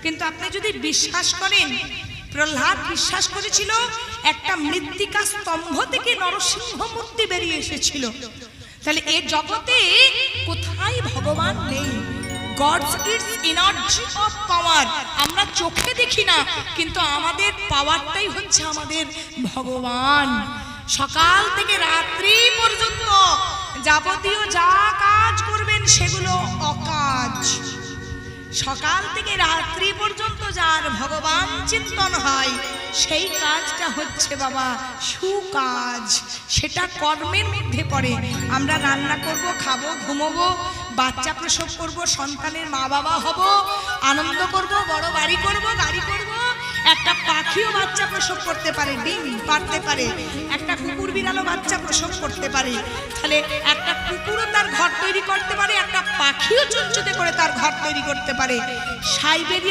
কিন্তু আপনি যদি বিশ্বাস করেন, প্রহ্লাদ বিশ্বাস করেছিল একটা মৃত্তিকা স্তম্ভ থেকে নরসিংহ মূর্তি বেরিয়ে এসেছিল। তাহলে এই জগতে কোথায় ভগবান নেই? Gods it's energy of power. আমরা চোখে দেখি না, কিন্তু আমাদের পাওয়ারটাই হচ্ছে আমাদের ভগবান। সকাল থেকে রাত্রি পর্যন্ত যাবতীয় যা কাজ করবেন সেগুলো অকাজ। সকাল থেকে রাত্রি পর্যন্ত যার ভগবান চিন্তন হয় সেই কাজটা হচ্ছে বাবা সুকাজ। সেটা কর্মের মধ্যে পড়ে। আমরা রান্না করব, খাবো, ঘুমোবো, বাচ্চা প্রসব করব, সন্তানের মা বাবা হব, আনন্দ করব, বড় বাড়ি করব, গাড়ি করব। একটা পাখিও বাচ্চা প্রসব করতে পারে, ডিম পারতে পারে। একটা কুকুর বিড়ালও বাচ্চা প্রসব করতে পারে। তাহলে একটা কুকুরও তার ঘর তৈরি করতে পারে, একটা পাখিও চুনচুতে করে তার ঘর তৈরি করতে পারে। সাইবেরিয়া